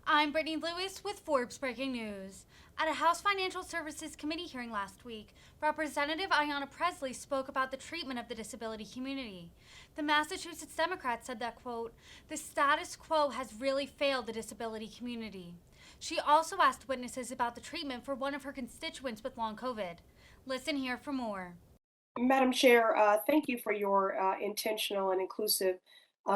I'm Brittany Lewis with Forbes Breaking News. At a House Financial Services Committee hearing last week, Representative Ayanna Pressley spoke about the treatment of the disability community. The Massachusetts Democrat said that, quote, the status quo has really failed the disability community. She also asked witnesses about the treatment for one of her constituents with long COVID. Listen here for more. Madam Chair, thank you for your intentional and inclusive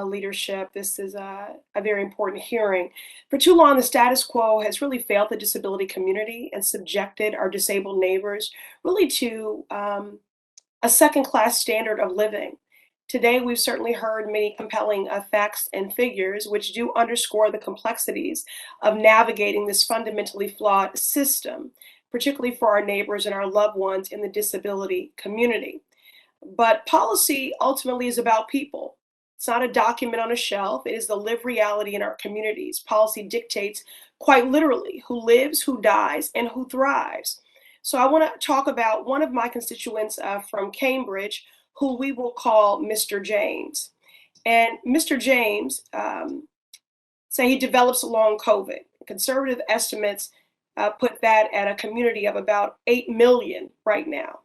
leadership. This is a very important hearing. For too long, the status quo has really failed the disability community and subjected our disabled neighbors really to a second class standard of living. Today, we've certainly heard many compelling facts and figures which do underscore the complexities of navigating this fundamentally flawed system, particularly for our neighbors and our loved ones in the disability community. But policy ultimately is about people. It's not a document on a shelf, it is the lived reality in our communities. Policy dictates quite literally who lives, who dies, and who thrives. So I want to talk about one of my constituents from Cambridge, who we will call Mr. James. And Mr. James say he develops long COVID. Conservative estimates put that at a community of about 8 million right now.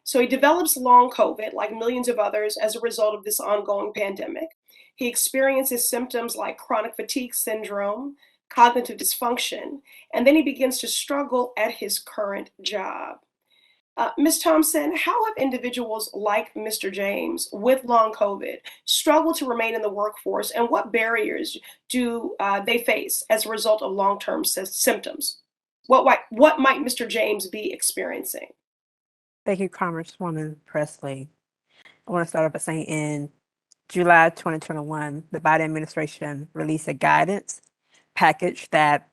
So he develops long COVID, like millions of others, as a result of this ongoing pandemic. He experiences symptoms like chronic fatigue syndrome, cognitive dysfunction, and then he begins to struggle at his current job. Ms. Thompson, how have individuals like Mr. James with long COVID struggled to remain in the workforce, and what barriers do they face as a result of long-term symptoms? What might Mr. James be experiencing? Thank you, Congresswoman Presley. I want to start off by saying in July 2021, the Biden administration released a guidance package that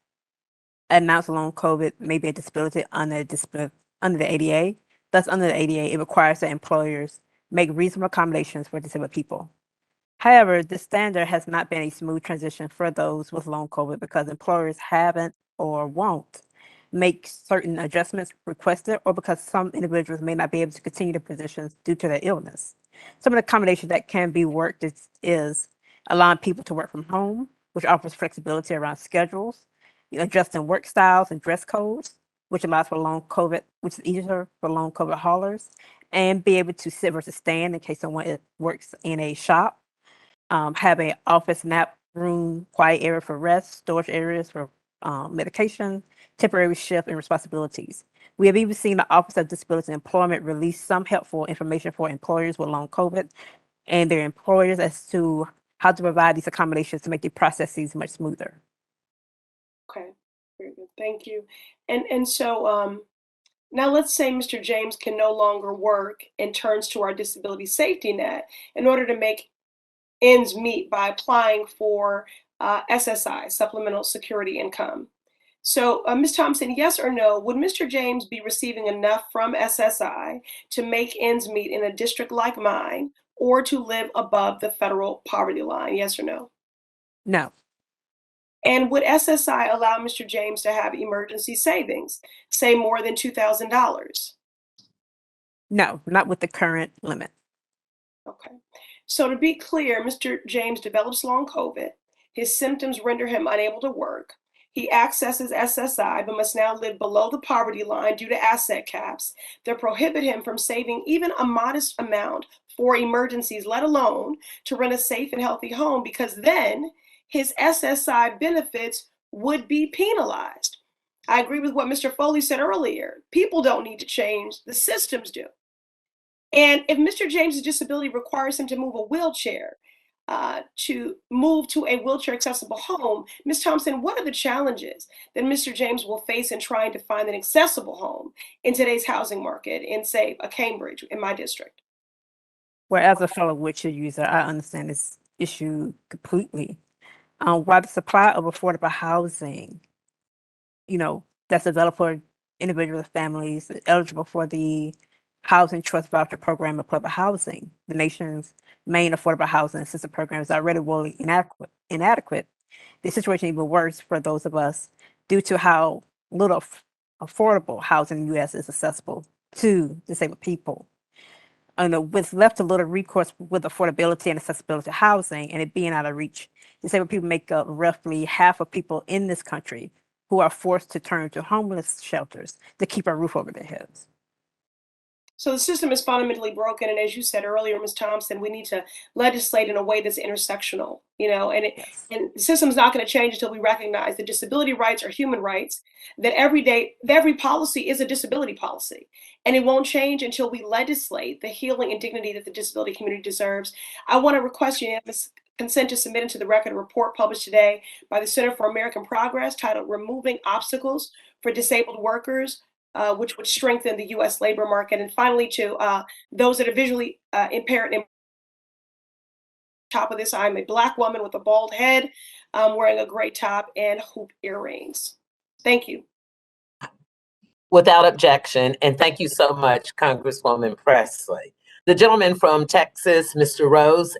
announced long COVID may be a disability under the ADA. Thus, under the ADA, it requires that employers make reasonable accommodations for disabled people. However, this standard has not been a smooth transition for those with long COVID because employers haven't or won't make certain adjustments requested, or because some individuals may not be able to continue their positions due to their illness. Some of the accommodations that can be worked is allowing people to work from home, which offers flexibility around schedules, adjusting work styles and dress codes, which allows for long COVID, which is easier for long COVID haulers, and be able to sit versus stand in case someone works in a shop, have an office nap room, quiet area for rest, storage areas for medication, temporary shift and responsibilities. We have even seen the Office of Disability Employment release some helpful information for employers with long COVID and their employers as to how to provide these accommodations to make the processes much smoother. Okay, very good. Thank you. And so now let's say Mr. James can no longer work and turns to our disability safety net in order to make ends meet by applying for SSI, Supplemental Security Income. So, Ms. Thompson, yes or no, would Mr. James be receiving enough from SSI to make ends meet in a district like mine or to live above the federal poverty line? Yes or no? No, And would SSI allow Mr. James to have emergency savings, say more than $2,000? no, not with the current limit. Okay. So to be clear, Mr. James develops long COVID. His symptoms render him unable to work. He accesses SSI but must now live below the poverty line due to asset caps that prohibit him from saving even a modest amount for emergencies, let alone to rent a safe and healthy home, because then his SSI benefits would be penalized. I agree with what Mr. Foley said earlier. People don't need to change, the systems do. And if Mr. James's disability requires him to move a wheelchair, to move to a wheelchair accessible home, Ms. Thompson, what are the challenges that Mr. James will face in trying to find an accessible home in today's housing market in, say, a Cambridge in my district? Where as a fellow wheelchair user, I understand this issue completely. While the supply of affordable housing, that's available for individual families eligible for the Housing Trust Voucher Program of public housing, the nation's main affordable housing assistance program, is already wholly inadequate. The situation even worse for those of us due to how little affordable housing in the U.S. is accessible to disabled people. with left a little recourse with affordability and accessibility housing and it being out of reach. Disabled people make up roughly half of people in this country who are forced to turn to homeless shelters to keep a roof over their heads. So the system is fundamentally broken, and as you said earlier, Ms. Thompson, we need to legislate in a way that's intersectional, Yes. and the system's not going to change until we recognize that disability rights are human rights, that every policy is a disability policy, and it won't change until we legislate the healing and dignity that the disability community deserves. I want to request unanimous consent to submit into the record a report published today by the Center for American Progress titled "Removing Obstacles for Disabled Workers," which would strengthen the U.S. labor market. And finally, to those that are visually impaired, and top of this, I'm a Black woman with a bald head, wearing a gray top and hoop earrings. Thank you. Without objection, and thank you so much, Congresswoman Pressley. The gentleman from Texas, Mr. Rose.